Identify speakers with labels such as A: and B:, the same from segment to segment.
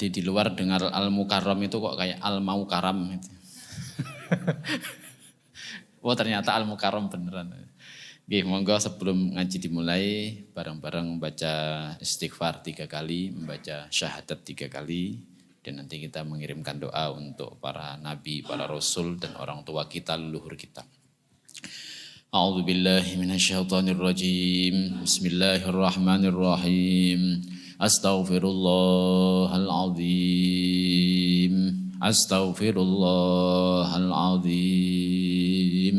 A: Tadi di luar dengar Al-Mukarram itu kok kayak Al-Maukaram gitu. Oh ternyata Al-Mukarram beneran. Oke, monggo sebelum ngaji dimulai bareng-bareng membaca istighfar 3 kali, membaca syahadat 3 kali, dan nanti kita mengirimkan doa untuk para nabi, para rasul dan orang tua kita, leluhur kita. A'udzu billahi minasyaitonir rajim. Bismillahirrahmanirrahim. Astaghfirullahalazim. Astaghfirullahalazim.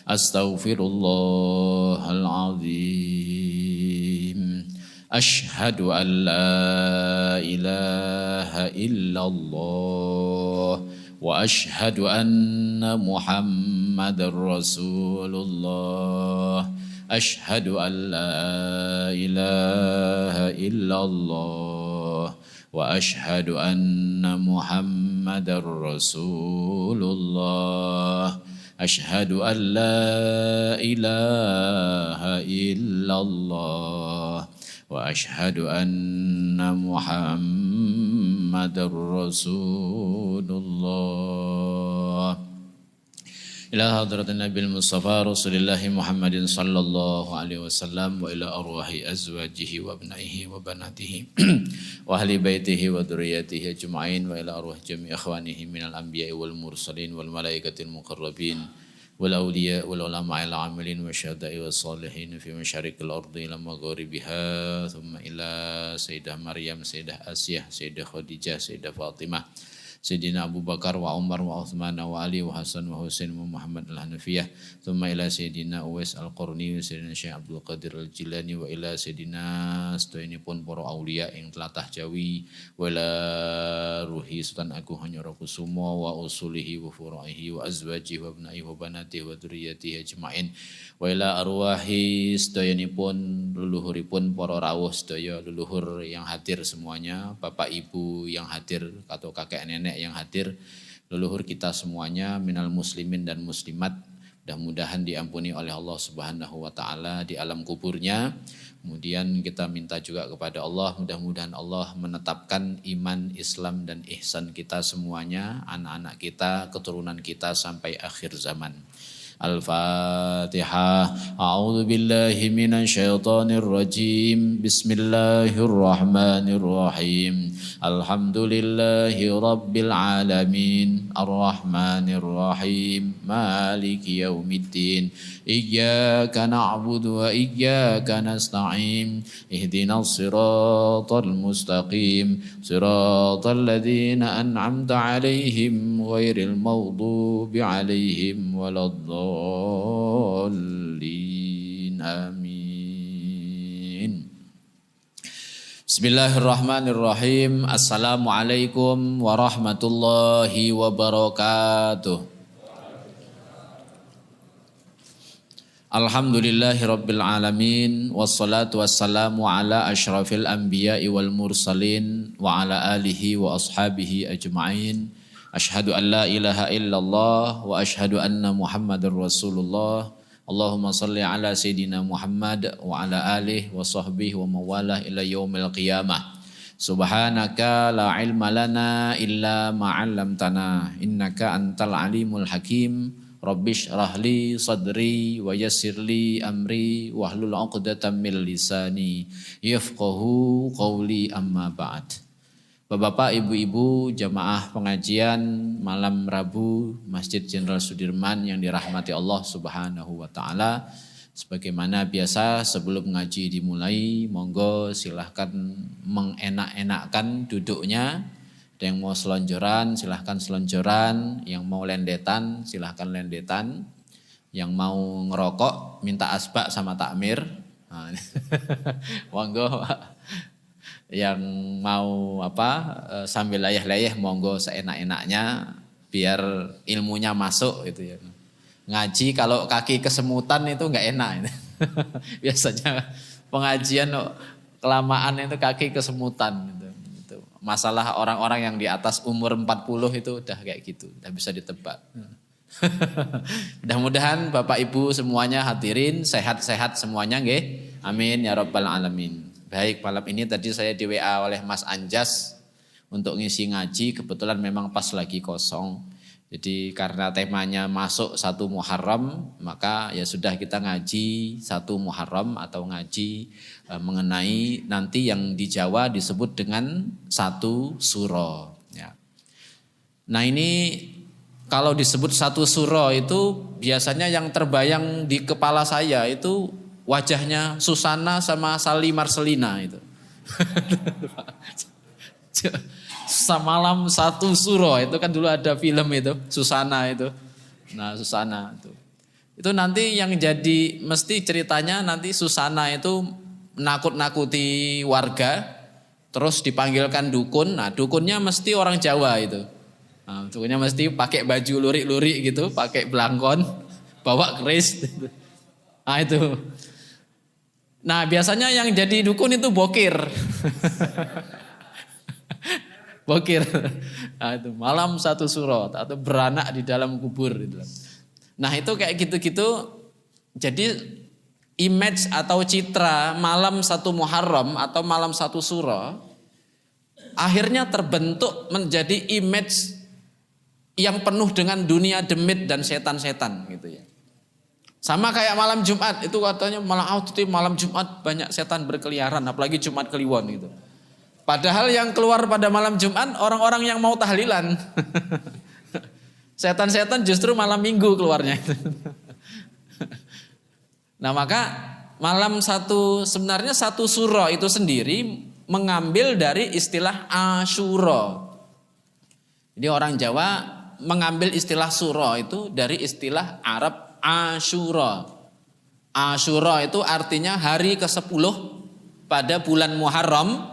A: Astaghfirullahalazim. Asyhadu an la ilaha illallah wa asyhadu anna Muhammadar Rasulullah. Asyhadu an la ilaha illallah wa asyhadu anna Muhammadar Rasulullah. Asyhadu an la ilaha illallah wa asyhadu anna Muhammadar Rasulullah. Ila hadratin Nabil Mustafa Rasulullah Muhammadin sallallahu alaihi wasallam wa ila arwahi azwajihi wa abnaihi wa banatihi wa ahli baitihi wa dzurriyyatihi ajma'in wa ila arwah jami' ikhwanihi minal anbiya'i wal mursalin wal malaikatil muqarrabin wal awliya wal ulama'il amilin wa syuhada'i was salihin fi masyariqil ardi ila magharibiha thumma ila sayyidah Maryam, sayyidah Asyah, sayyidah Khadijah, sayyidah Fatimah, Sayyidina Abu Bakar wa Umar wa Uthman wa Ali wa Hasan wa Husain wa Muhammad al-Hanafiyah. Thumma ila Sayyidina Uwais al-Qarni wa Sayyidina Syekh Abdul Qadir al-Jilani wa ila Sayyidina sedayanipun para aulia yang telatah jawi wa ila ruhi Sultan Agung Hanyarakusumo wa usulihi wa furaihi wa azwajihi wa abnaihi wa banatihi wa dzurriyyatihi ajma'in wa ila arwahi sedayanipun leluhuripun para rawuh sedaya leluhur yang hadir semuanya, bapak ibu yang hadir atau kakek nenek yang hadir, leluhur kita semuanya minal muslimin dan muslimat, mudah-mudahan diampuni oleh Allah Subhanahu wa taala di alam kuburnya. Kemudian kita minta juga kepada Allah, mudah-mudahan Allah menetapkan iman, Islam dan ihsan kita semuanya, anak-anak kita, keturunan kita sampai akhir zaman. Al-Fatihah. A'udzu billahi minasyaitonir rajim. Bismillahirrahmanirrahim. Alhamdulillahi rabbil alamin. Arrahmanir rahim. Maliki yaumiddin. Iyyaka na'budu wa iyyaka nasta'in. Ihdinas siratal mustaqim. Siratal ladzina an'amta 'alaihim ghairil maghdubi 'alaihim waladdallin. Amin. Bismillahirrahmanirrahim. Assalamualaikum warahmatullahi wabarakatuh. Alhamdulillahirabbil alamin wassalatu wassalamu ala asyrafil anbiya'i wal mursalin wa ala alihi wa ashabihi ajma'in. Asyhadu an la ilaha illallah wa asyhadu anna Muhammadar Rasulullah. Allahumma salli ala Sayyidina Muhammad wa ala alihi wa sahbihi wa mawalah ila yaumil qiyamah. Subhanaka la ilma lana illa ma 'allamtana innaka antal alimul hakim. Rabbish rahli sadri wa yassirli amri wahlul 'uqdatam min lisani yafqahu qawli amma ba'd. Bapak, ibu-ibu, jamaah pengajian malam Rabu Masjid Jenderal Sudirman yang dirahmati Allah Subhanahu wa taala. Sebagaimana biasa sebelum ngaji dimulai, monggo silahkan mengenak-enakkan duduknya. Ada yang mau selonjoran, silahkan selonjoran. Yang mau lendetan, silahkan lendetan. Yang mau ngerokok, minta asbak sama takmir. Nah, monggo Pak. Yang mau sambil layah-layah monggo seenak-enaknya biar ilmunya masuk gitu ya. Ngaji kalau kaki kesemutan itu enggak enak. Biasanya pengajian kelamaan itu kaki kesemutan gitu. Masalah orang-orang yang di atas umur 40 itu udah kayak gitu, udah bisa ditebak. Mudah-mudahan Bapak Ibu semuanya hadirin sehat-sehat semuanya nggih. Amin ya rabbal alamin. Baik, malam ini tadi saya di WA oleh Mas Anjas untuk ngisi ngaji, kebetulan memang pas lagi kosong. Jadi karena temanya masuk 1 Muharram, maka ya sudah kita ngaji 1 Muharram atau ngaji mengenai nanti yang di Jawa disebut dengan 1 suro. Ya. Nah ini kalau disebut 1 suro itu biasanya yang terbayang di kepala saya itu wajahnya Susana sama Sally Marcelina itu. Malam 1 suro itu kan dulu ada film itu Susana itu. Nah Susana itu nanti yang jadi mesti ceritanya nanti Susana itu nakut-nakuti warga, terus dipanggilkan dukun. Nah dukunnya mesti orang Jawa itu. Nah, dukunnya mesti pakai baju lurik-lurik gitu, pakai belangkon, bawa keris. Nah itu. Nah biasanya yang jadi dukun itu bokir. Bokir. Nah, itu malam 1 suro atau beranak di dalam kubur gitu. Nah itu kayak gitu-gitu. Jadi image atau citra malam 1 Muharram atau malam 1 suro akhirnya terbentuk menjadi image yang penuh dengan dunia demit dan setan-setan gitu ya. Sama kayak malam Jumat itu katanya malam Jumat banyak setan berkeliaran, apalagi Jumat Kliwon gitu. Padahal yang keluar pada malam Jumat orang-orang yang mau tahlilan. Setan-setan justru malam Minggu keluarnya. Nah maka malam sebenarnya 1 suro itu sendiri mengambil dari istilah Asyura. Jadi orang Jawa mengambil istilah suro itu dari istilah Arab Asyura. Asyura itu artinya hari ke-10 pada bulan Muharram.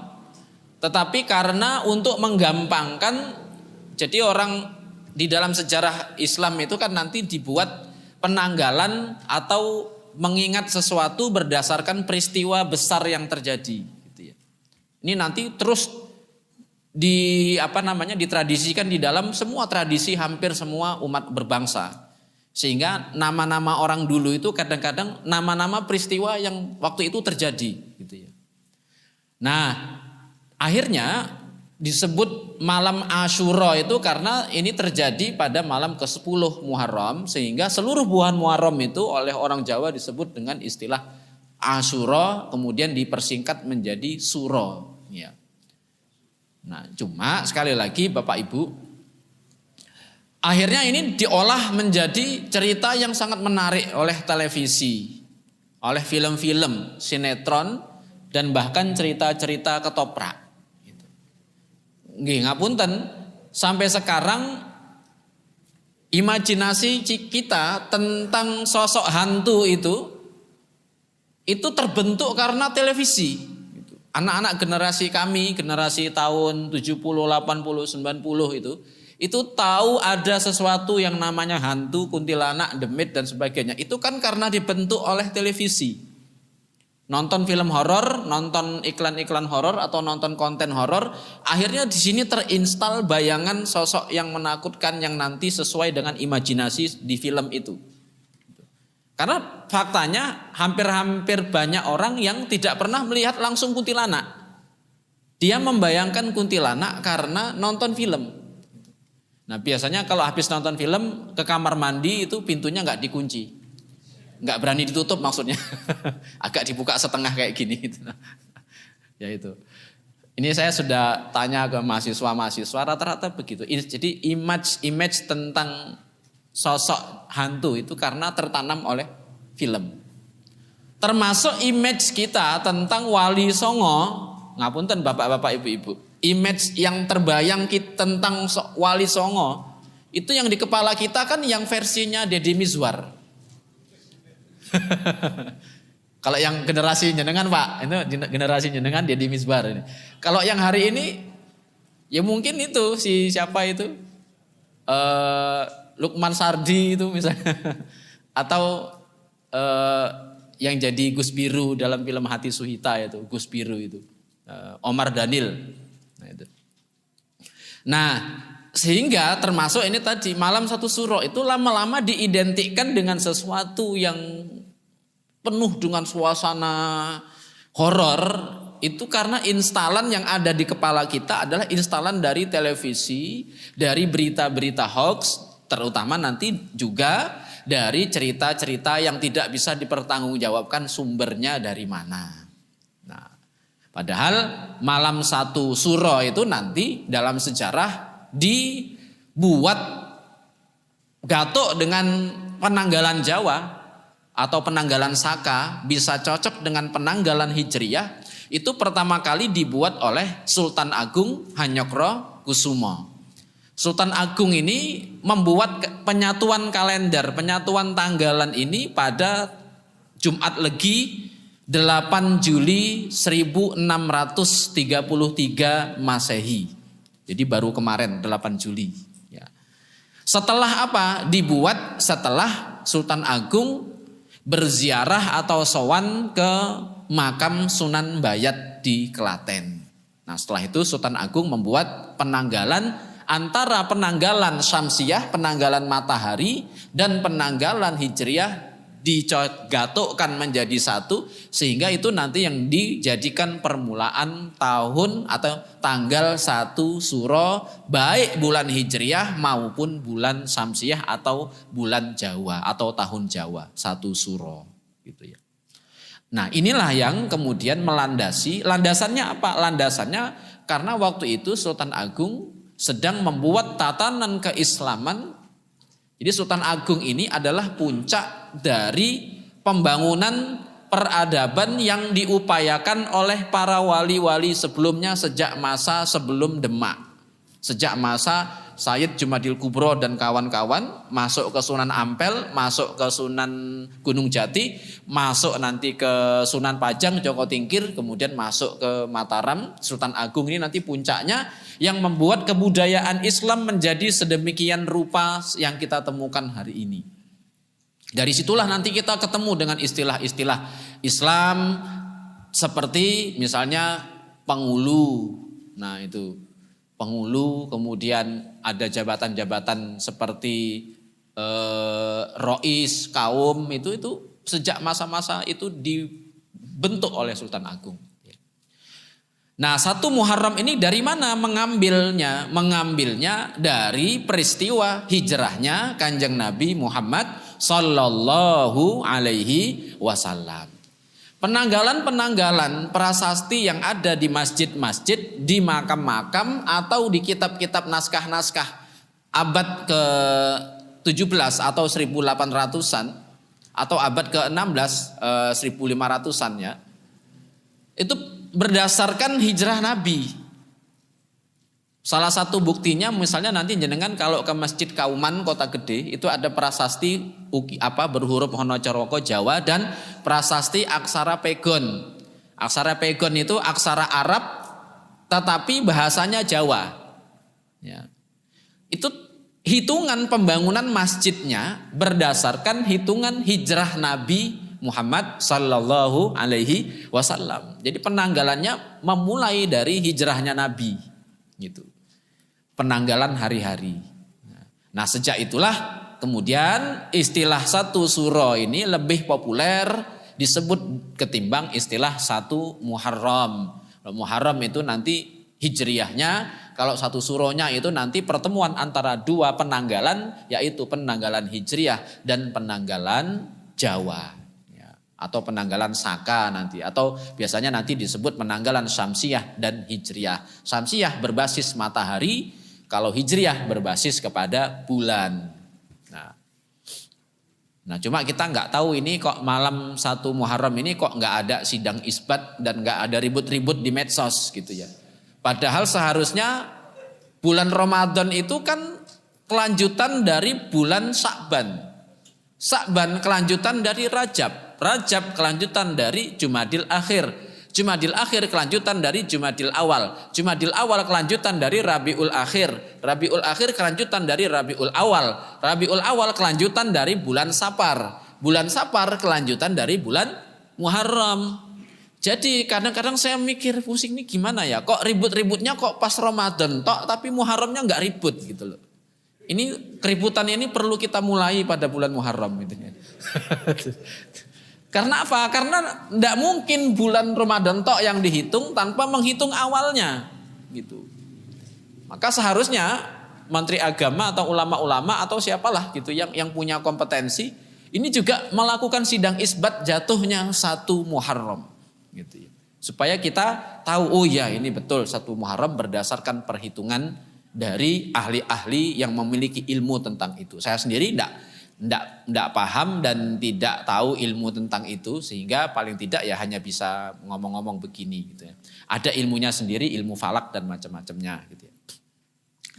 A: Tetapi karena untuk menggampangkan, jadi orang di dalam sejarah Islam itu kan nanti dibuat penanggalan atau mengingat sesuatu berdasarkan peristiwa besar yang terjadi. Gitu ya. Ini nanti terus ditradisikan di dalam semua tradisi hampir semua umat berbangsa. Sehingga nama-nama orang dulu itu kadang-kadang nama-nama peristiwa yang waktu itu terjadi. Gitu ya. Nah akhirnya disebut malam Asyura itu karena ini terjadi pada malam ke-10 Muharram, sehingga seluruh bulan Muharram itu oleh orang Jawa disebut dengan istilah Asyura, kemudian dipersingkat menjadi suro. Ya. Nah, cuma sekali lagi Bapak Ibu, akhirnya ini diolah menjadi cerita yang sangat menarik oleh televisi, oleh film-film, sinetron, dan bahkan cerita-cerita ketoprak. Nggih ngapunten, sampai sekarang imajinasi kita tentang sosok hantu itu terbentuk karena televisi. Anak-anak generasi kami, generasi tahun 70, 80, 90 itu tahu ada sesuatu yang namanya hantu, kuntilanak, demit dan sebagainya. Itu kan karena dibentuk oleh televisi. Nonton film horor, nonton iklan-iklan horor atau nonton konten horor, akhirnya di sini terinstal bayangan sosok yang menakutkan yang nanti sesuai dengan imajinasi di film itu. Karena faktanya hampir-hampir banyak orang yang tidak pernah melihat langsung kuntilanak. Dia membayangkan kuntilanak karena nonton film. Nah biasanya kalau habis nonton film ke kamar mandi itu pintunya nggak dikunci. Nggak berani ditutup maksudnya, agak dibuka setengah kayak gini. Ya itu. Ini saya sudah tanya ke mahasiswa rata-rata begitu. Jadi image tentang sosok hantu itu karena tertanam oleh film. Termasuk image kita tentang Wali Songo, ngapunten bapak-bapak ibu-ibu. Image yang terbayang tentang Wali Songo itu yang di kepala kita kan yang versinya Deddy Mizwar. Kalau yang generasi jenengan Pak, itu generasi jenengan Deddy Mizwar ini. Kalau yang hari ini, ya mungkin itu siapa itu, Lukman Sardi itu misalnya, atau yang jadi Gus Biru dalam film Hati Suhita itu, Gus Biru itu, Omar Daniel. Nah, sehingga termasuk ini tadi malam 1 suro itu lama-lama diidentikan dengan sesuatu yang penuh dengan suasana horor itu karena instalan yang ada di kepala kita adalah instalan dari televisi, dari berita-berita hoax, terutama nanti juga dari cerita-cerita yang tidak bisa dipertanggungjawabkan sumbernya dari mana. Nah, padahal malam 1 Suro itu nanti dalam sejarah dibuat gatuk dengan penanggalan Jawa atau penanggalan Saka, bisa cocok dengan penanggalan Hijriyah. Itu pertama kali dibuat oleh Sultan Agung Hanyokro Kusumo. Sultan Agung ini membuat penyatuan kalender, penyatuan tanggalan ini pada Jumat Legi 8 Juli 1633 Masehi. Jadi baru kemarin 8 Juli. Ya. Setelah apa? Dibuat setelah Sultan Agung berziarah atau sowan ke makam Sunan Bayat di Klaten. Nah, setelah itu Sultan Agung membuat penanggalan antara penanggalan Syamsiyah, penanggalan matahari, dan penanggalan Hijriyah digatukkan menjadi satu, sehingga itu nanti yang dijadikan permulaan tahun atau tanggal 1 Suro, baik bulan Hijriyah maupun bulan Syamsiyah atau bulan Jawa atau tahun Jawa, 1 Suro gitu ya. Nah, inilah yang kemudian melandasi. Landasannya apa? Landasannya karena waktu itu Sultan Agung sedang membuat tatanan keislaman. Jadi Sultan Agung ini adalah puncak dari pembangunan peradaban yang diupayakan oleh para wali-wali sebelumnya sejak masa sebelum Demak. Sejak masa Sayyid Jumadil Kubro dan kawan-kawan masuk ke Sunan Ampel, masuk ke Sunan Gunung Jati, masuk nanti ke Sunan Pajang, Joko Tingkir, kemudian masuk ke Mataram. Sultan Agung ini nanti puncaknya yang membuat kebudayaan Islam menjadi sedemikian rupa yang kita temukan hari ini. Dari situlah nanti kita ketemu dengan istilah-istilah Islam seperti misalnya penghulu. Nah, itu penghulu, kemudian ada jabatan-jabatan seperti rois, kaum, itu sejak masa-masa itu dibentuk oleh Sultan Agung. Nah, 1 Muharram ini dari mana mengambilnya? Mengambilnya dari peristiwa hijrahnya Kanjeng Nabi Muhammad Sallallahu Alaihi Wasallam. Penanggalan-penanggalan prasasti yang ada di masjid-masjid, di makam-makam, atau di kitab-kitab naskah-naskah abad ke-17 atau 1800-an atau abad ke-16 1500-an ya. Itu berdasarkan hijrah Nabi. Salah satu buktinya misalnya nanti jenengan kalau ke Masjid Kauman Kota Gede itu ada prasasti berhuruf Honocoroko Jawa dan prasasti aksara Pegon. Aksara Pegon itu aksara Arab tetapi bahasanya Jawa. Ya. Itu hitungan pembangunan masjidnya berdasarkan hitungan hijrah Nabi Muhammad Sallallahu Alaihi Wasallam. Jadi penanggalannya memulai dari hijrahnya Nabi, gitu. Penanggalan hari-hari. Nah, sejak itulah kemudian istilah 1 Suro ini lebih populer disebut ketimbang istilah 1 Muharram. Muharram itu nanti hijriyahnya, kalau 1 Suronya itu nanti pertemuan antara 2 penanggalan, yaitu penanggalan hijriyah dan penanggalan Jawa. Atau penanggalan Saka nanti, atau biasanya nanti disebut penanggalan Syamsiyah dan Hijriyah. Syamsiyah berbasis matahari, kalau Hijriyah berbasis kepada bulan. Nah, cuma kita nggak tahu ini kok malam 1 Muharram ini kok nggak ada sidang isbat dan nggak ada ribut-ribut di medsos gitu ya. Padahal seharusnya bulan Ramadan itu kan kelanjutan dari bulan Sya'ban. Sya'ban kelanjutan dari Rajab. Rajab kelanjutan dari Jumadil Akhir. Jumadil Akhir kelanjutan dari Jumadil Awal. Jumadil Awal kelanjutan dari Rabiul Akhir. Rabiul Akhir kelanjutan dari Rabiul Awal. Rabiul Awal kelanjutan dari bulan Safar. Bulan Safar kelanjutan dari bulan Muharram. Jadi kadang-kadang saya mikir pusing nih gimana ya. Kok ribut-ributnya kok pas Ramadan tok tapi Muharramnya enggak ribut gitu loh. Ini keributan ini perlu kita mulai pada bulan Muharram gitu ya. Karena apa? Karena tidak mungkin bulan Ramadan tok yang dihitung tanpa menghitung awalnya, gitu. Maka seharusnya Menteri Agama atau ulama-ulama atau siapalah gitu yang punya kompetensi ini juga melakukan sidang isbat jatuhnya 1 Muharram, gitu ya. Supaya kita tahu, oh ya ini betul 1 Muharram berdasarkan perhitungan dari ahli-ahli yang memiliki ilmu tentang itu. Saya sendiri tidak paham dan tidak tahu ilmu tentang itu, sehingga paling tidak ya hanya bisa ngomong-ngomong begini gitu ya. Ada ilmunya sendiri, ilmu falak dan macam-macamnya gitu ya.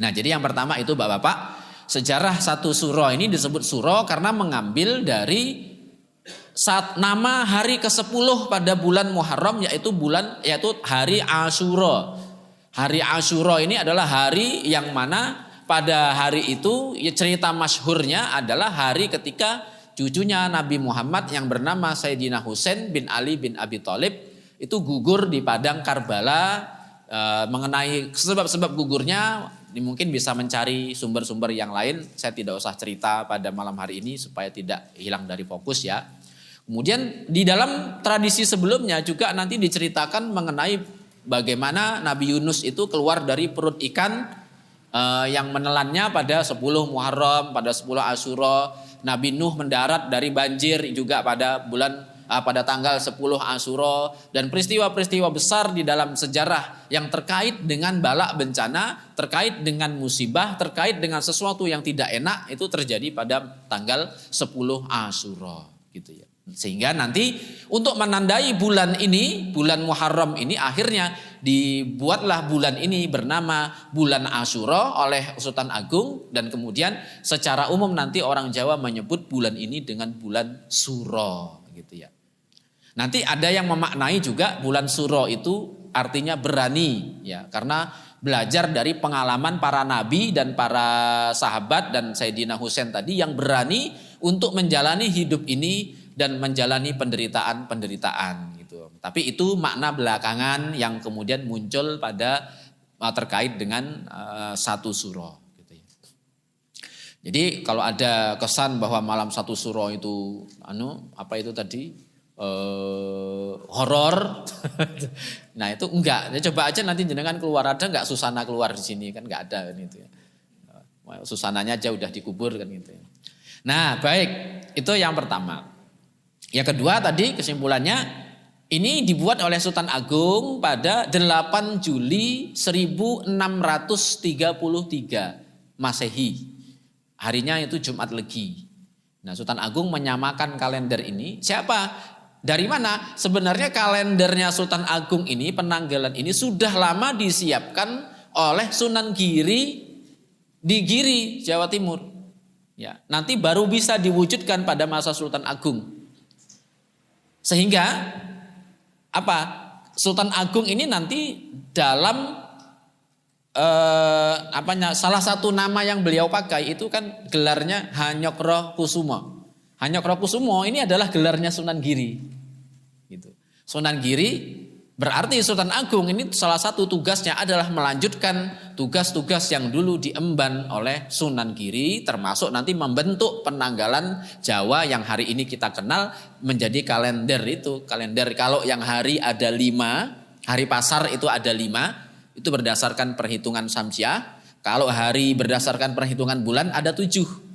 A: Nah, jadi yang pertama itu Bapak-bapak, sejarah 1 suro ini disebut suro karena mengambil dari nama hari ke-10 pada bulan Muharram, yaitu hari Asyura. Hari Asyura ini adalah hari yang mana pada hari itu ya, cerita masyhurnya adalah hari ketika cucunya Nabi Muhammad yang bernama Sayyidina Husain bin Ali bin Abi Thalib itu gugur di padang Karbala. Mengenai sebab-sebab gugurnya mungkin bisa mencari sumber-sumber yang lain. Saya tidak usah cerita pada malam hari ini supaya tidak hilang dari fokus ya. Kemudian di dalam tradisi sebelumnya juga nanti diceritakan mengenai bagaimana Nabi Yunus itu keluar dari perut ikan yang menelannya pada 10 Muharram, pada 10 Asyura. Nabi Nuh mendarat dari banjir juga pada tanggal 10 Asyura, dan peristiwa-peristiwa besar di dalam sejarah yang terkait dengan bala bencana, terkait dengan musibah, terkait dengan sesuatu yang tidak enak itu terjadi pada tanggal 10 Asyura gitu ya. Sehingga nanti untuk menandai bulan ini, bulan Muharram ini, akhirnya dibuatlah bulan ini bernama bulan Asyura oleh Sultan Agung, dan kemudian secara umum nanti orang Jawa menyebut bulan ini dengan bulan Suro gitu ya. Nanti ada yang memaknai juga bulan Suro itu artinya berani ya, karena belajar dari pengalaman para nabi dan para sahabat dan Sayyidina Husain tadi yang berani untuk menjalani hidup ini dan menjalani penderitaan gitu. Tapi itu makna belakangan yang kemudian muncul pada terkait dengan 1 Suro gitu ya. Jadi kalau ada kesan bahwa malam 1 Suro itu apa itu tadi horor. Nah itu enggak. Ya, coba aja nanti jenengan keluar, ada enggak Susana keluar di sini, kan enggak ada kan gitu ya. Susananya aja udah dikubur kan gitu ya. Nah baik, itu yang pertama. Yang kedua tadi kesimpulannya ini dibuat oleh Sultan Agung pada 8 Juli 1633 Masehi. Harinya itu Jumat Legi. Nah Sultan Agung menyamakan kalender ini. Siapa? Dari mana? Sebenarnya kalendernya Sultan Agung ini, penanggalan ini sudah lama disiapkan oleh Sunan Giri di Giri, Jawa Timur. Ya, nanti baru bisa diwujudkan pada masa Sultan Agung. Sehingga apa? Sultan Agung ini nanti dalam salah satu nama yang beliau pakai itu kan gelarnya Hanyokro Kusumo. Hanyokro Kusumo ini adalah gelarnya Sunan Giri. Gitu. Sunan Giri berarti Sultan Agung ini salah satu tugasnya adalah melanjutkan tugas-tugas yang dulu diemban oleh Sunan Giri, termasuk nanti membentuk penanggalan Jawa yang hari ini kita kenal menjadi kalender itu. Kalender kalau yang hari ada 5, hari pasar itu ada 5, itu berdasarkan perhitungan Syamsiah. Kalau hari berdasarkan perhitungan bulan ada 7.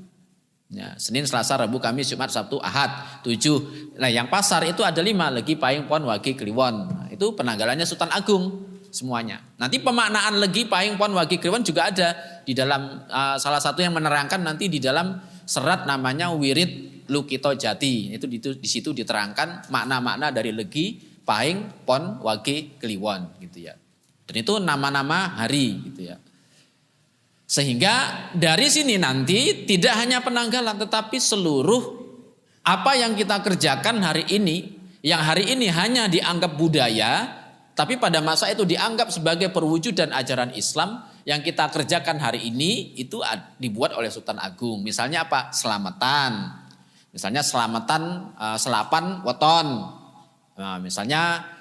A: Ya, Senin, Selasa, Rabu, Kamis, Jumat, Sabtu, Ahad 7. Nah yang pasar itu ada 5, Legi, Pahing, Pon, Wage, Kliwon. Nah, itu penanggalannya Sultan Agung semuanya. Nanti pemaknaan Legi, Pahing, Pon, Wage, Kliwon juga ada di dalam salah satu yang menerangkan nanti di dalam serat namanya Wirid Lukito Jati. Itu di situ diterangkan makna-makna dari Legi, Pahing, Pon, Wage, Kliwon gitu ya. Dan itu nama-nama hari gitu ya. Sehingga dari sini nanti tidak hanya penanggalan tetapi seluruh apa yang kita kerjakan hari ini, yang hari ini hanya dianggap budaya, tapi pada masa itu dianggap sebagai perwujudan ajaran Islam, yang kita kerjakan hari ini itu dibuat oleh Sultan Agung. Misalnya apa? Selamatan. Misalnya selamatan selapan weton. Nah, misalnya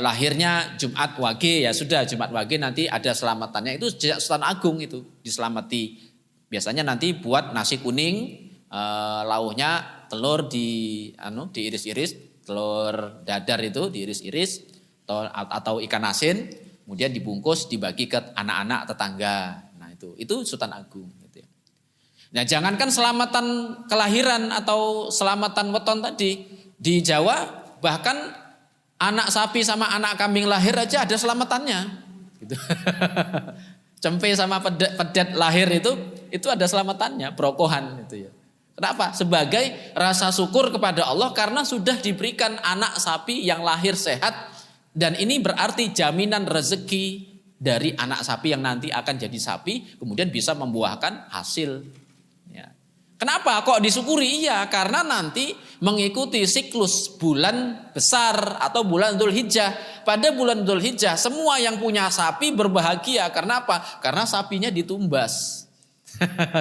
A: lahirnya Jumat Wage, ya sudah Jumat Wage nanti ada selamatannya, itu sejak Sultan Agung itu diselamati. Biasanya nanti buat nasi kuning, lauhnya telur diiris-iris, telur dadar itu diiris-iris atau ikan asin, kemudian dibungkus dibagi ke anak-anak tetangga. Nah itu Sultan Agung. Gitu ya. Nah jangankan selamatan kelahiran atau selamatan weton tadi, di Jawa bahkan anak sapi sama anak kambing lahir aja ada selamatannya. Gitu. Cempe sama pedet lahir itu ada selamatannya, brokohan itu ya. Kenapa? Sebagai rasa syukur kepada Allah karena sudah diberikan anak sapi yang lahir sehat, dan ini berarti jaminan rezeki dari anak sapi yang nanti akan jadi sapi kemudian bisa membuahkan hasil. Ya. Kenapa kok disyukuri? Iya, karena nanti mengikuti siklus bulan besar atau bulan Dzulhijjah. Pada bulan Dzulhijjah semua yang punya sapi berbahagia. Karena apa? Karena sapinya ditumbas.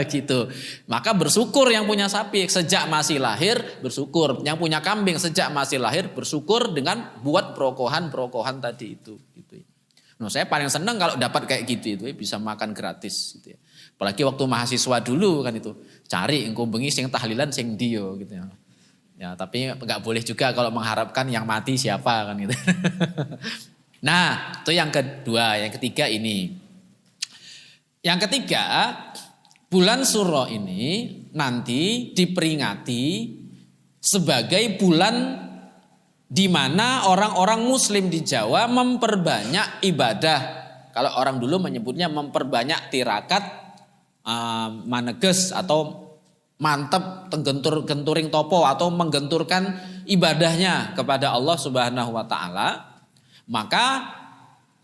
A: Gitu. Maka bersyukur yang punya sapi sejak masih lahir, bersyukur. Yang punya kambing sejak masih lahir, bersyukur dengan buat brokohan tadi itu. Gitu. Nah, saya paling senang kalau dapat kayak gitu itu, bisa makan gratis. Gitu ya. Apalagi waktu mahasiswa dulu kan itu, cari engko bengi sing tahlilan sing dio gitu ya. Ya, tapi nggak boleh juga kalau mengharapkan yang mati siapa kan gitu. Nah, itu yang kedua, yang ketiga ini. Yang ketiga, bulan Suro ini nanti diperingati sebagai bulan di mana orang-orang Muslim di Jawa memperbanyak ibadah. Kalau orang dulu menyebutnya memperbanyak tirakat, maneges atau mantep genturing topo atau menggenturkan ibadahnya kepada Allah Subhanahu wa taala. Maka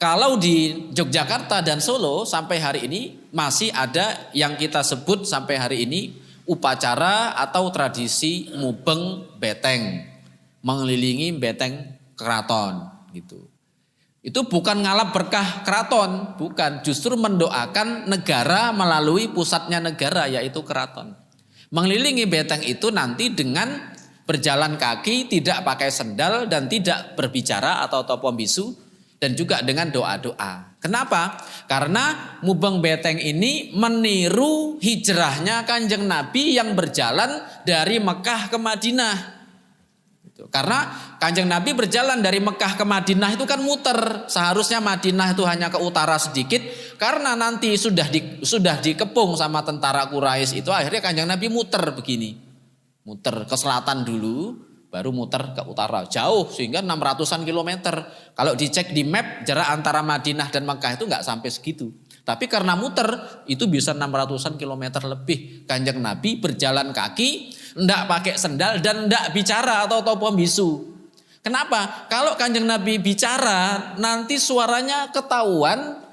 A: kalau di Yogyakarta dan Solo sampai hari ini masih ada yang kita sebut sampai hari ini upacara atau tradisi mubeng beteng, mengelilingi beteng keraton gitu. Itu bukan ngalap berkah keraton, bukan, justru mendoakan negara melalui pusatnya negara yaitu keraton. Mengelilingi beteng itu nanti dengan berjalan kaki, tidak pakai sendal dan tidak berbicara atau topo bisu, dan juga dengan doa-doa. Kenapa? Karena mubeng beteng ini meniru hijrahnya Kanjeng Nabi yang berjalan dari Mekah ke Madinah. Karena Kanjeng Nabi berjalan dari Mekah ke Madinah itu kan muter. Seharusnya Madinah itu hanya ke utara sedikit. Karena nanti sudah dikepung sama tentara Quraisy itu, akhirnya Kanjeng Nabi muter begini. Muter ke selatan dulu, baru muter ke utara. Jauh sehingga 600-an kilometer. Kalau dicek di map jarak antara Madinah dan Mekah itu nggak sampai segitu. Tapi karena muter itu bisa 600-an kilometer lebih. Kanjeng Nabi berjalan kaki, ndak pakai sendal dan ndak bicara atau topo bisu. Kenapa? Kalau Kanjeng Nabi bicara nanti suaranya ketahuan,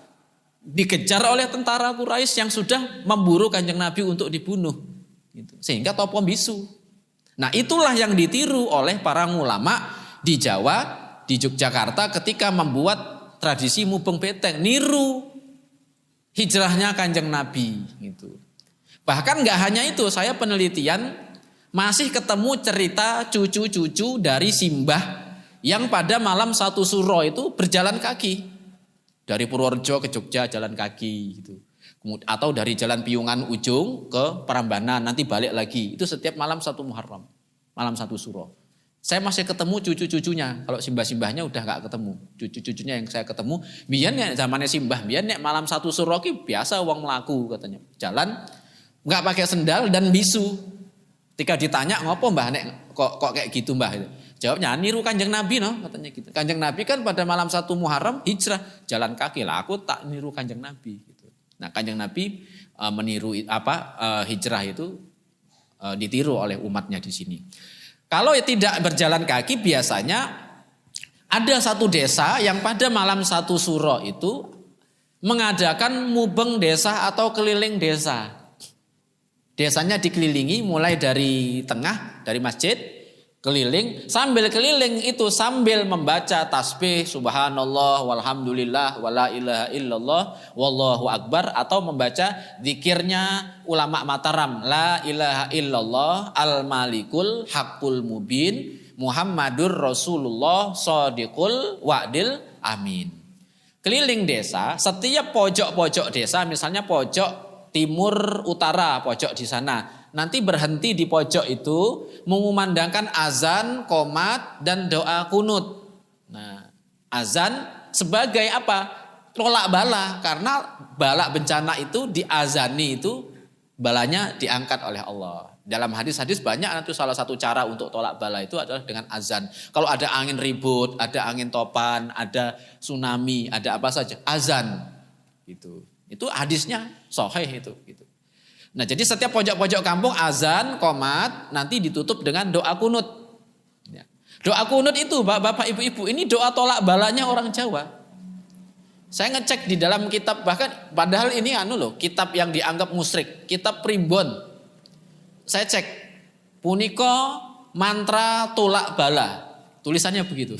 A: dikejar oleh tentara Quraisy yang sudah memburu Kanjeng Nabi untuk dibunuh. Sehingga topo bisu. Nah itulah yang ditiru oleh para ulama di Jawa, di Yogyakarta ketika membuat tradisi mubeng beteng, niru hijrahnya Kanjeng Nabi gitu. Bahkan nggak hanya itu, saya penelitian masih ketemu cerita cucu-cucu dari Simbah yang pada malam 1 Suro itu berjalan kaki dari Purworejo ke Jogja jalan kaki gitu. Atau dari Jalan Piungan ujung ke Prambanan nanti balik lagi. Itu setiap malam 1 Muharram, malam 1 Suro. Saya masih ketemu cucu-cucunya. Kalau simbah-simbahnya udah gak ketemu. Cucu-cucunya yang saya ketemu, biyen nek zamannya simbah, biyen nek malam 1 Suro ki biasa wong mlaku katanya. Jalan gak pakai sendal dan bisu. Ketika ditanya ngopo Mbah nek kok kayak gitu Mbah? Jawabnya niru Kanjeng Nabi no, katanya gitu. Kanjeng Nabi kan pada malam 1 Muharram hijrah jalan kaki lah. Aku tak niru Kanjeng Nabi gitu. Nah, Kanjeng Nabi meniru hijrah itu ditiru oleh umatnya di sini. Kalau tidak berjalan kaki biasanya ada satu desa yang pada malam 1 Suro itu mengadakan mubeng desa atau keliling desa. Desanya dikelilingi mulai dari tengah, dari masjid, keliling, sambil keliling itu sambil membaca tasbih subhanallah walhamdulillah wala ilaha illallah wallahu akbar, atau membaca zikirnya ulama Mataram, la ilaha illallah al malikul haqqul mubin Muhammadur Rasulullah shadiqul wa'dil amin. Keliling desa, setiap pojok-pojok desa, misalnya pojok timur utara, pojok di sana nanti berhenti di pojok itu mengumandangkan azan, qomat, dan doa kunut. Nah, azan sebagai apa? Tolak bala, karena bala bencana itu diazani itu balanya diangkat oleh Allah. Dalam hadis-hadis banyak, itu salah satu cara untuk tolak bala itu adalah dengan azan. Kalau ada angin ribut, ada angin topan, ada tsunami, ada apa saja, azan. Gitu. Itu hadisnya sahih itu. Gitu. Nah, jadi setiap pojok-pojok kampung azan, qomat, nanti ditutup dengan doa kunut. Ya. Doa kunut itu bapak ibu-ibu, ini doa tolak balanya orang Jawa. Saya ngecek di dalam kitab, bahkan padahal ini kitab yang dianggap musyrik, kitab primbon. Saya cek, punika mantra tolak bala, tulisannya begitu.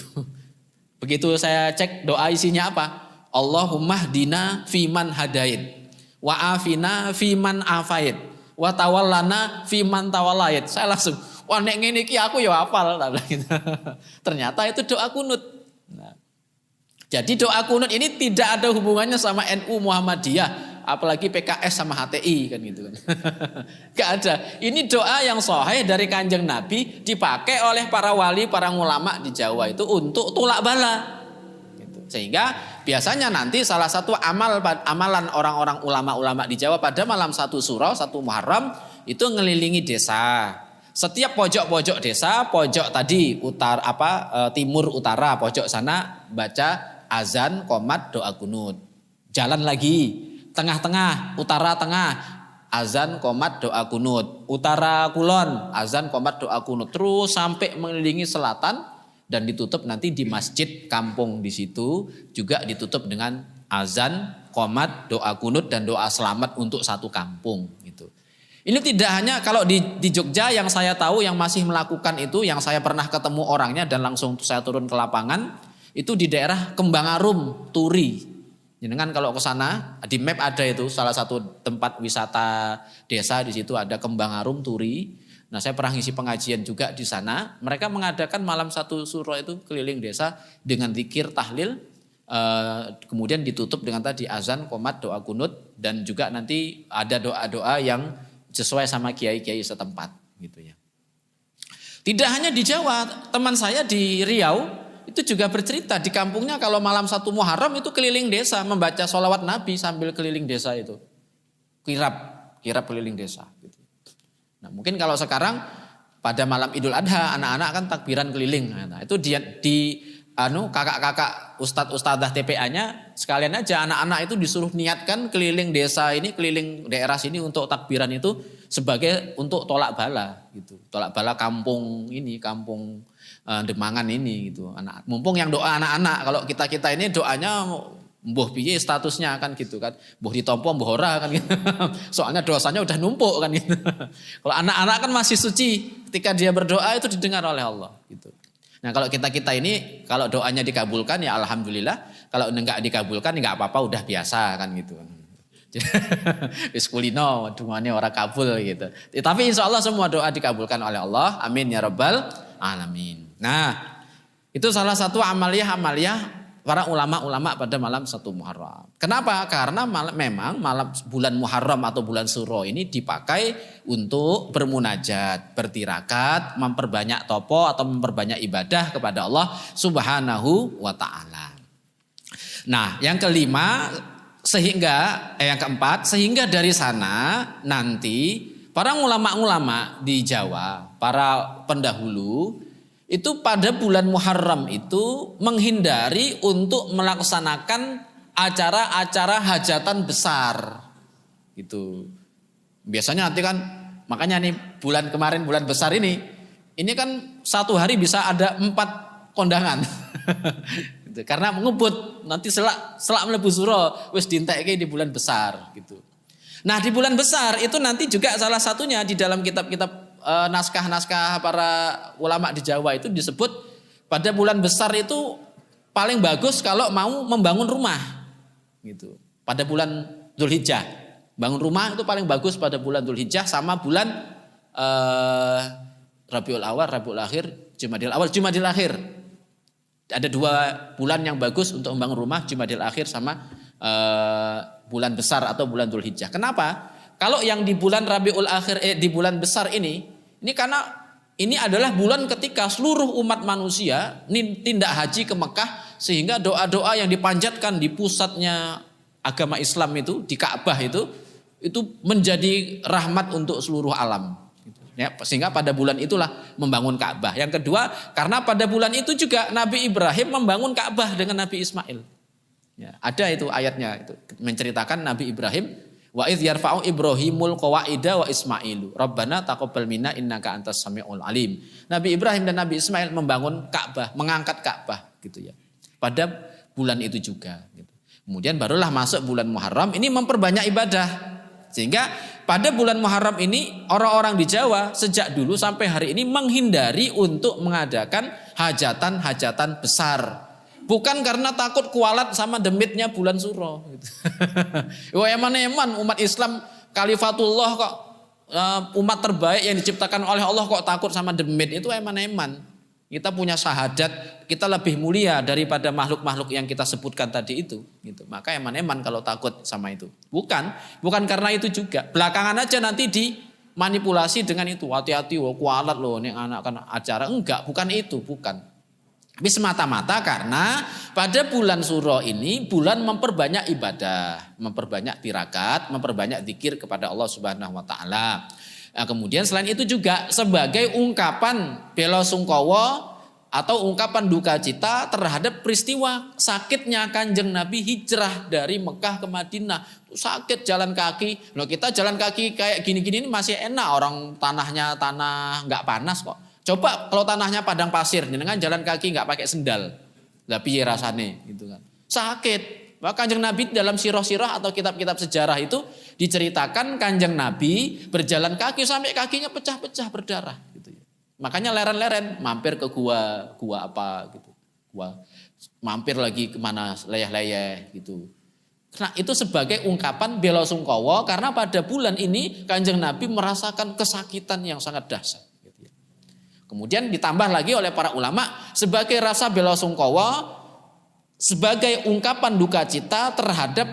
A: Begitu saya cek doa isinya apa? Allahumma hdina fiman hadait, wa afina fiman afait, wa tawallana fiman tawallait. Saya langsung, wah nek ngene iki aku ya hafal. Ternyata itu doa kunut. Nah, jadi doa kunut ini tidak ada hubungannya sama NU Muhammadiyah, apalagi PKS sama HTI kan gitu kan. Gak ada. Ini doa yang sahih dari Kanjeng Nabi, dipakai oleh para wali, para ulama di Jawa itu untuk tolak bala. Gitu. Sehingga biasanya nanti salah satu amalan orang-orang ulama-ulama di Jawa pada malam 1 Suro, 1 Muharram itu ngelilingi desa. Setiap pojok-pojok desa, pojok tadi timur utara, pojok sana baca azan, qomat, doa kunut. Jalan lagi tengah-tengah, utara tengah, azan, qomat, doa kunut. Utara kulon, azan, qomat, doa kunut. Terus sampai mengelilingi selatan dan ditutup nanti di masjid kampung di situ juga ditutup dengan azan, qomat, doa kunut dan doa selamat untuk satu kampung gitu. Ini tidak hanya kalau di Jogja yang saya tahu yang masih melakukan itu, yang saya pernah ketemu orangnya dan langsung saya turun ke lapangan, itu di daerah Kembangarum, Turi. Jangan kalau ke sana di map ada itu salah satu tempat wisata desa, di situ ada Kembangarum, Turi. Nah, saya pernah ngisi pengajian juga di sana. Mereka mengadakan malam 1 Suro itu keliling desa dengan zikir, tahlil, kemudian ditutup dengan tadi azan, qomat, doa kunut, dan juga nanti ada doa-doa yang sesuai sama kiai-kiai setempat gitu ya. Tidak hanya di Jawa, teman saya di Riau itu juga bercerita di kampungnya kalau malam 1 Muharram itu keliling desa membaca sholawat Nabi sambil keliling desa itu. Kirap keliling desa gitu. Nah, mungkin kalau sekarang pada malam Idul Adha anak-anak kan takbiran keliling. Nah, itu kakak-kakak ustadz-ustadzah TPA-nya sekalian aja anak-anak itu disuruh niatkan keliling desa ini, keliling daerah sini untuk takbiran itu sebagai untuk tolak bala gitu. Tolak bala kampung ini, kampung Demangan ini gitu. Mumpung yang doa anak-anak, kalau kita ini doanya mbuh piye statusnya kan gitu kan. Mbuh ditompo mbuh ora kan gitu. Soalnya dosanya udah numpuk kan gitu. Kalau anak-anak kan masih suci, ketika dia berdoa itu didengar oleh Allah gitu. Nah, kalau kita ini kalau doanya dikabulkan ya alhamdulillah, kalau enggak dikabulkan ya enggak apa-apa, udah biasa kan gitu. Wis kulino dungane ora kabul gitu. Tapi insya Allah semua doa dikabulkan oleh Allah. Amin ya rabbal alamin. Nah, itu salah satu amaliyah para ulama-ulama pada malam 1 Muharram. Kenapa? Karena memang malam bulan Muharram atau bulan Suro ini dipakai untuk bermunajat, bertirakat, memperbanyak topo atau memperbanyak ibadah kepada Allah Subhanahu wa taala. Nah, yang kelima yang keempat, sehingga dari sana nanti para ulama-ulama di Jawa, para pendahulu itu pada bulan Muharram itu menghindari untuk melaksanakan acara-acara hajatan besar. Gitu. Biasanya nanti kan, makanya nih bulan kemarin, bulan besar ini kan satu hari bisa ada 4 kondangan. Karena mengebut nanti selak mlebu suro wis dientekke di bulan besar gitu. Nah, di bulan besar itu nanti juga salah satunya di dalam kitab-kitab naskah-naskah para ulama di Jawa itu disebut pada bulan besar itu paling bagus kalau mau membangun rumah gitu. Pada bulan Dzulhijjah. Bangun rumah itu paling bagus pada bulan Dzulhijjah sama bulan Rabiul Awal, Rabiul Akhir, Jumadil Awal, Jumadil Akhir. Ada 2 bulan yang bagus untuk membangun rumah, Jumadil Akhir sama bulan besar atau bulan Dzulhijjah. Kenapa? kalau yang di bulan Rabiul Akhir di bulan besar ini karena ini adalah bulan ketika seluruh umat manusia tindak haji ke Mekah, sehingga doa-doa yang dipanjatkan di pusatnya agama Islam itu, di Ka'bah itu menjadi rahmat untuk seluruh alam. Ya, sehingga pada bulan itulah membangun Ka'bah. Yang kedua, karena pada bulan itu juga Nabi Ibrahim membangun Ka'bah dengan Nabi Ismail. Ya, ada itu ayatnya itu menceritakan Nabi Ibrahim, wa idz yarfa'u Ibrahimul qawaida wa Ismailu Rabbana taqabbal minna innaka antas samiul alim. Nabi Ibrahim dan Nabi Ismail membangun Ka'bah, mengangkat Ka'bah gitu ya. Pada bulan itu juga gitu. Kemudian barulah masuk bulan Muharram, ini memperbanyak ibadah. Sehingga pada bulan Muharram ini orang-orang di Jawa sejak dulu sampai hari ini menghindari untuk mengadakan hajatan-hajatan besar. Bukan karena takut kualat sama demitnya bulan Suro. Gitu. Wah, eman-eman umat Islam Khalifatullah kok, umat terbaik yang diciptakan oleh Allah kok takut sama demit, itu eman-eman. Kita punya syahadat, kita lebih mulia daripada makhluk-makhluk yang kita sebutkan tadi itu. Gitu. Maka eman-eman kalau takut sama itu. Bukan karena itu juga. Belakangan aja nanti dimanipulasi dengan itu. Hati-hati, kualat loh ini anak kan acara. Enggak, bukan itu, bukan. Tapi semata-mata karena pada bulan Suro ini bulan memperbanyak ibadah, memperbanyak tirakat, memperbanyak zikir kepada Allah Subhanahu wa taala. Nah, kemudian selain itu juga sebagai ungkapan bela sungkawa atau ungkapan duka cita terhadap peristiwa sakitnya Kanjeng Nabi hijrah dari Mekah ke Madinah. Sakit jalan kaki. Loh, kita jalan kaki kayak gini-gini ini masih enak, orang tanahnya tanah enggak panas kok. Coba kalau tanahnya padang pasir, dengan jalan kaki nggak pakai sendal, lah piye rasane gitu kan? Sakit. Maka Kanjeng Nabi dalam sirah-sirah atau kitab-kitab sejarah itu diceritakan Kanjeng Nabi berjalan kaki sampai kakinya pecah-pecah berdarah gitu. Makanya leren-leren mampir ke gua apa gitu, gua mampir lagi kemana leyeh-leyeh gitu. Nah itu sebagai ungkapan bela sungkawa karena pada bulan ini Kanjeng Nabi merasakan kesakitan yang sangat dahsyat. Kemudian ditambah lagi oleh para ulama sebagai rasa bela sungkawa, sebagai ungkapan duka cita terhadap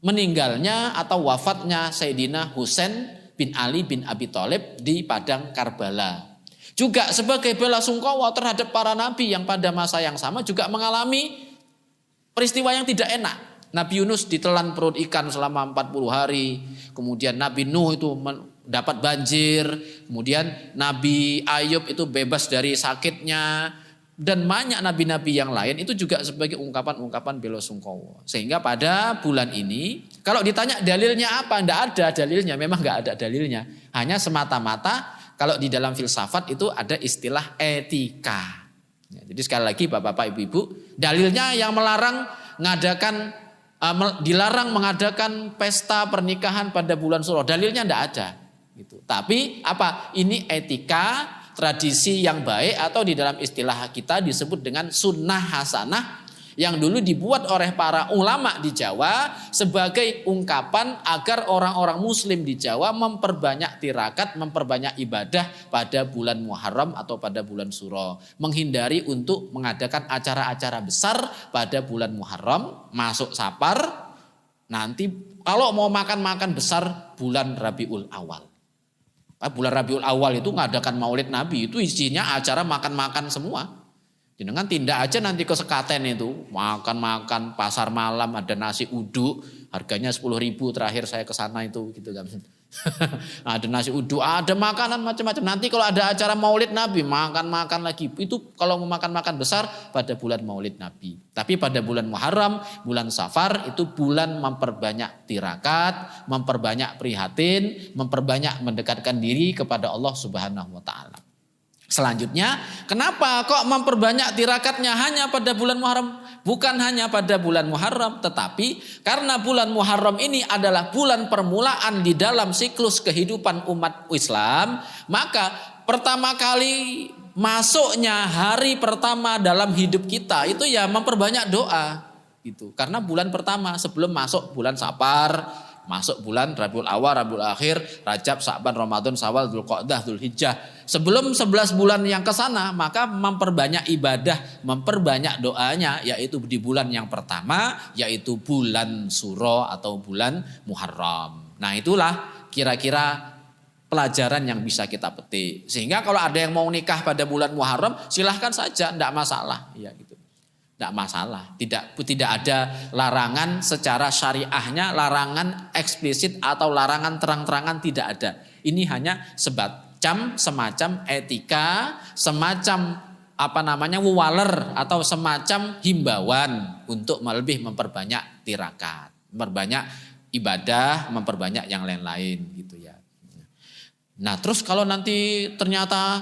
A: meninggalnya atau wafatnya Sayyidina Husain bin Ali bin Abi Thalib di padang Karbala. Juga sebagai bela sungkawa terhadap para nabi yang pada masa yang sama juga mengalami peristiwa yang tidak enak. Nabi Yunus ditelan perut ikan selama 40 hari. Kemudian Nabi Nuh itu dapat banjir. Kemudian Nabi Ayub itu bebas dari sakitnya. Dan banyak nabi-nabi yang lain itu juga sebagai ungkapan-ungkapan bela sungkawa. Sehingga pada bulan ini, kalau ditanya dalilnya apa? Tidak ada dalilnya, memang tidak ada dalilnya. Hanya semata-mata kalau di dalam filsafat itu ada istilah etika. Ya, jadi sekali lagi Bapak-bapak, Ibu-ibu, dalilnya yang dilarang mengadakan pesta pernikahan pada bulan Suro. Dalilnya tidak ada. Gitu. Tapi apa? Ini etika, tradisi yang baik atau di dalam istilah kita disebut dengan sunnah hasanah yang dulu dibuat oleh para ulama di Jawa sebagai ungkapan agar orang-orang muslim di Jawa memperbanyak tirakat, memperbanyak ibadah pada bulan Muharram atau pada bulan Suro. Menghindari untuk mengadakan acara-acara besar pada bulan Muharram, masuk Safar, nanti kalau mau makan-makan besar bulan Rabiul Awal. Bulan Rabiul Awal itu ngadakan maulid Nabi, itu isinya acara makan-makan semua. Jangan tindak aja nanti ke Sekaten itu, makan-makan pasar malam ada nasi uduk, harganya 10.000 terakhir saya ke sana itu gitu kan. Ada nasi uduk, ada makanan macam-macam. Nanti kalau ada acara maulid Nabi, makan-makan lagi. Itu kalau mau makan-makan besar pada bulan maulid Nabi. Tapi pada bulan Muharram, bulan Safar itu bulan memperbanyak tirakat, memperbanyak prihatin, memperbanyak mendekatkan diri kepada Allah Subhanahu wa taala. Selanjutnya, kenapa kok memperbanyak tirakatnya hanya pada bulan Muharram? Bukan hanya pada bulan Muharram, tetapi karena bulan Muharram ini adalah bulan permulaan di dalam siklus kehidupan umat Islam, maka pertama kali masuknya hari pertama dalam hidup kita itu ya memperbanyak doa gitu. Karena bulan pertama sebelum masuk bulan Safar, masuk bulan Rabiul Awal, Rabiul Akhir, Rajab, Sa'ban, Ramadan, Syawal, Dzulqa'dah, Dzulhijjah. Sebelum 11 bulan yang ke sana, maka memperbanyak ibadah, memperbanyak doanya, yaitu di bulan yang pertama, yaitu bulan Suro atau bulan Muharram. Nah itulah kira-kira pelajaran yang bisa kita petik. Sehingga kalau ada yang mau nikah pada bulan Muharram, silahkan saja, tidak masalah. Ya gitu. Tidak masalah. Tidak ada larangan secara syariahnya, larangan eksplisit atau larangan terang-terangan, tidak ada. Ini hanya semacam etika, semacam wawaler atau semacam himbauan untuk lebih memperbanyak tirakat, memperbanyak ibadah, memperbanyak yang lain-lain gitu ya. Nah, terus kalau nanti ternyata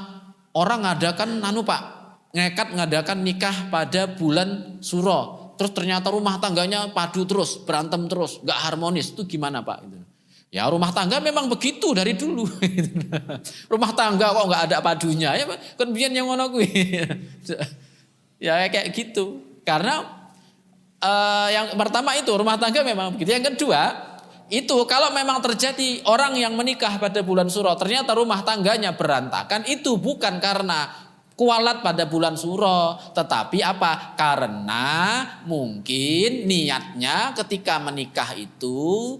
A: orang ngadakan nekat ngadakan nikah pada bulan Suro, terus ternyata rumah tangganya padu terus, berantem terus, gak harmonis, itu gimana Pak? Ya rumah tangga memang begitu dari dulu. Rumah tangga kok gak ada padunya, ya kan biyen yang ngono kuwi. Ya kayak gitu. Karena yang pertama itu rumah tangga memang begitu. Yang kedua, itu kalau memang terjadi orang yang menikah pada bulan Suro ternyata rumah tangganya berantakan, itu bukan karena kualat pada bulan Suro, tetapi apa? Karena mungkin niatnya ketika menikah itu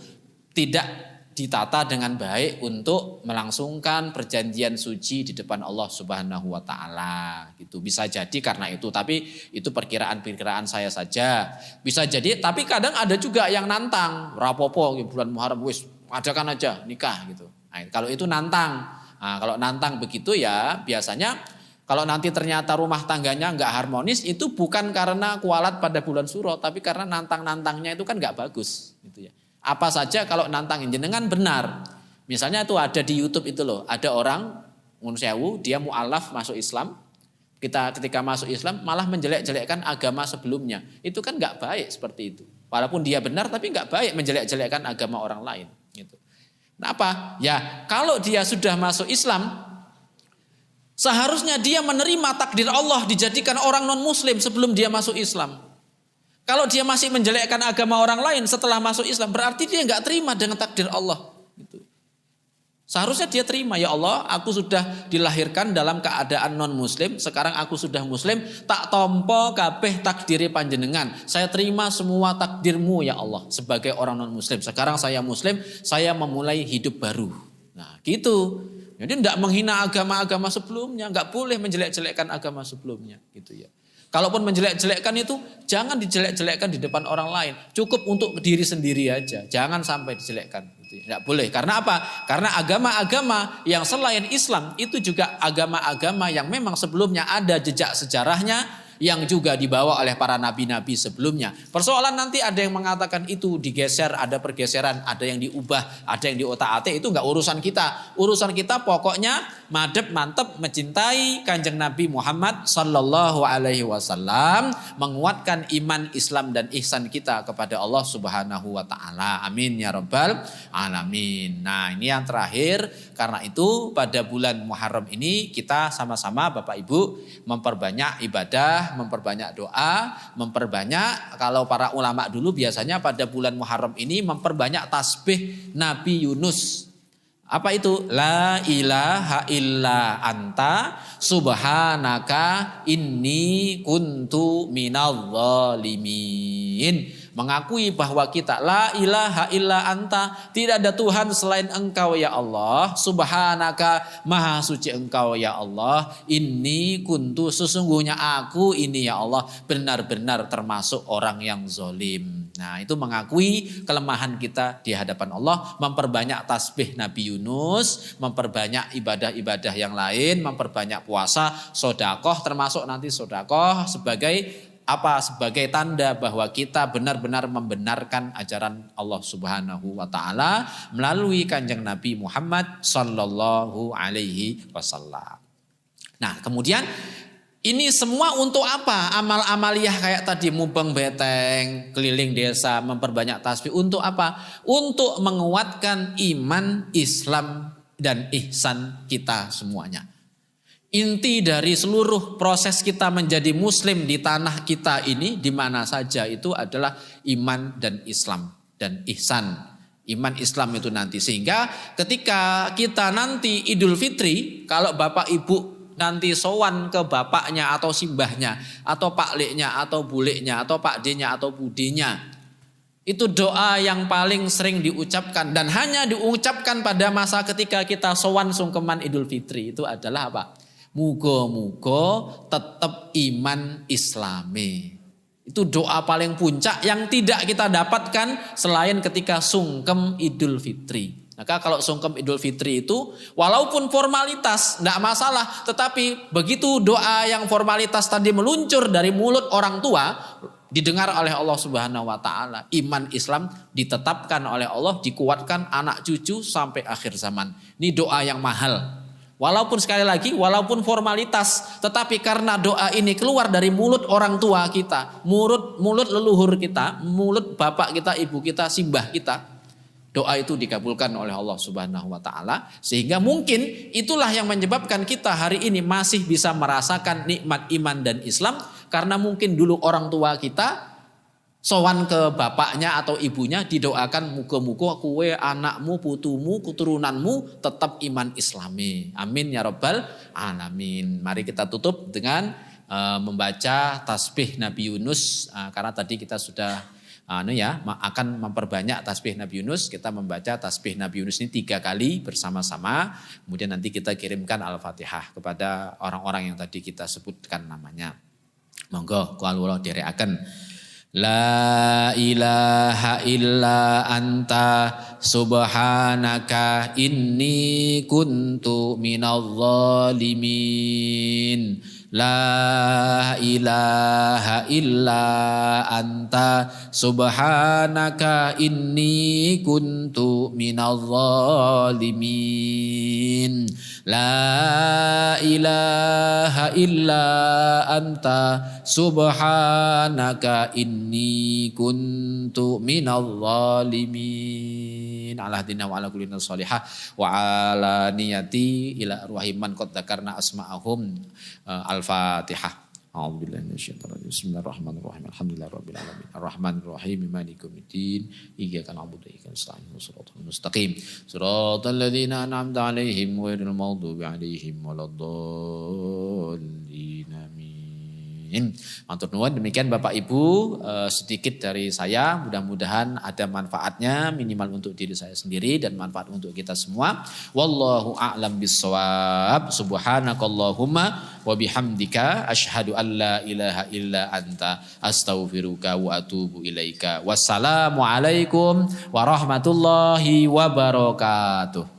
A: tidak ditata dengan baik untuk melangsungkan perjanjian suci di depan Allah Subhanahu wa taala. Gitu. Bisa jadi karena itu, tapi itu perkiraan-perkiraan saya saja. Bisa jadi, tapi kadang ada juga yang nantang, rapopo bulan Muharram wis adakan aja nikah gitu. Nah, kalau itu nantang. Nah, kalau nantang begitu ya biasanya kalau nanti ternyata rumah tangganya nggak harmonis, itu bukan karena kualat pada bulan Suro, tapi karena nantang-nantangnya itu kan nggak bagus, gitu ya. Apa saja kalau nantangin jenengan benar. Misalnya itu ada di YouTube itu loh, ada orang Munsewu, dia mu'alaf masuk Islam. Ketika masuk Islam malah menjelek-jelekkan agama sebelumnya. Itu kan nggak baik seperti itu. Walaupun dia benar, tapi nggak baik menjelek-jelekkan agama orang lain. Gitu. Kenapa? Ya kalau dia sudah masuk Islam, seharusnya dia menerima takdir Allah dijadikan orang non-muslim sebelum dia masuk Islam. Kalau dia masih menjelekkan agama orang lain setelah masuk Islam, berarti dia nggak terima dengan takdir Allah. Gitu. Seharusnya dia terima, ya Allah, aku sudah dilahirkan dalam keadaan non-muslim, sekarang aku sudah muslim, tak tompo kabeh takdiri panjenengan. Saya terima semua takdirmu ya Allah sebagai orang non-muslim. Sekarang saya muslim, saya memulai hidup baru. Nah gitu. Jadi tidak menghina agama-agama sebelumnya, nggak boleh menjelek-jelekkan agama sebelumnya, gitu ya. Kalaupun menjelek-jelekkan itu jangan dijelek-jelekkan di depan orang lain, cukup untuk diri sendiri aja, jangan sampai dijelekkan. Gitu ya. Nggak boleh. Karena apa? Karena agama-agama yang selain Islam itu juga agama-agama yang memang sebelumnya ada jejak sejarahnya, yang juga dibawa oleh para nabi-nabi sebelumnya. Persoalan nanti ada yang mengatakan itu digeser, ada pergeseran, ada yang diubah, ada yang diotak-atik, itu enggak urusan kita. Urusan kita pokoknya madep mantep mencintai Kanjeng Nabi Muhammad sallallahu alaihi wasallam, menguatkan iman, Islam dan ihsan kita kepada Allah Subhanahu wa taala. Amin ya rabbal alamin. Nah, ini yang terakhir. Karena itu pada bulan Muharram ini kita sama-sama Bapak Ibu memperbanyak ibadah, memperbanyak doa, memperbanyak, kalau para ulama dulu biasanya pada bulan Muharram ini memperbanyak tasbih Nabi Yunus. Apa itu? La ilaha illa anta subhanaka inni kuntu minadh dhalimin. Mengakui bahwa kita la ilaha illa anta, tidak ada Tuhan selain engkau ya Allah, subhanaka maha suci engkau ya Allah, inni kuntu sesungguhnya aku ini ya Allah benar-benar termasuk orang yang zalim. Nah, itu mengakui kelemahan kita di hadapan Allah, memperbanyak tasbih Nabi Yunus, memperbanyak ibadah-ibadah yang lain, memperbanyak puasa, sedekah, termasuk nanti sedekah sebagai apa? Sebagai tanda bahwa kita benar-benar membenarkan ajaran Allah Subhanahu wa taala melalui Kanjeng Nabi Muhammad sallallahu alaihi wasallam. Nah, kemudian ini semua untuk apa? Amal-amaliyah kayak tadi mubeng beteng, keliling desa, memperbanyak tasbih. Untuk apa? Untuk menguatkan iman, Islam, dan ihsan kita semuanya. Inti dari seluruh proses kita menjadi muslim di tanah kita ini, di mana saja, itu adalah iman dan Islam dan ihsan. Iman Islam itu nanti. Sehingga ketika kita nanti Idul Fitri, kalau Bapak Ibu nanti sowan ke bapaknya atau simbahnya atau pakliknya atau buliknya atau pakdenya atau budinya, Itu doa yang paling sering diucapkan dan hanya diucapkan pada masa ketika kita sowan sungkeman Idul Fitri. Itu adalah apa? Muga-muga tetap iman Islami. Itu doa paling puncak yang tidak kita dapatkan selain ketika sungkem Idul Fitri. Maka kalau sungkem Idul Fitri itu walaupun formalitas tidak masalah, tetapi begitu doa yang formalitas tadi meluncur dari mulut orang tua, didengar oleh Allah Subhanahu wa taala, iman Islam ditetapkan oleh Allah, dikuatkan anak cucu sampai akhir zaman. Ini doa yang mahal. Walaupun sekali lagi, walaupun formalitas, tetapi karena doa ini keluar dari mulut orang tua kita, mulut leluhur kita, mulut bapak kita, ibu kita, simbah kita, doa itu dikabulkan oleh Allah Subhanahu wa taala, sehingga mungkin itulah yang menyebabkan kita hari ini masih bisa merasakan nikmat iman dan Islam, karena mungkin dulu orang tua kita sowan ke bapaknya atau ibunya didoakan muga-muga kue anakmu, putumu, keturunanmu tetap iman Islami. Amin ya rabbal alamin. Mari kita tutup dengan membaca tasbih Nabi Yunus, karena tadi kita sudah akan memperbanyak tasbih Nabi Yunus. Kita membaca tasbih Nabi Yunus ini 3 kali bersama-sama. Kemudian nanti kita kirimkan Al-Fatihah kepada orang-orang yang tadi kita sebutkan namanya. Monggo kula dherekaken. La ilaha illa anta subhanaka inni kuntu minadh dhalimin. La ilaha illa anta subhanaka inni kuntu minadh dhalimin. La ilaha illa anta subhanaka inni kuntu minadh dhalimin. Ala hadina wa ala kulli salihah wa ala niyati ila arwahiman qad dzakarna asma'ahum. Al-Fatihah. A'udzubillahi minasyaitonir rajim. Bismillahirrahmanirrahim. Alhamdulillahirabbil alamin. Arrahmanirrahim. Maliki yaumiddin. Iyyaka na'budu wa iyyaka nasta'in. Shiratal mustaqim. Shiratal ladzina an'amta 'alaihim ghairil maghdubi 'alaihim waladdallin. Amin. Matur nuwun, demikian Bapak Ibu sedikit dari saya, mudah-mudahan ada manfaatnya minimal untuk diri saya sendiri dan manfaat untuk kita semua. Wallahu a'lam bissawab. Subhanakallahumma wa bihamdika asyhadu an la ilaha illa anta astaghfiruka wa atubu ilaika. Wassalamualaikum warahmatullahi wabarakatuh.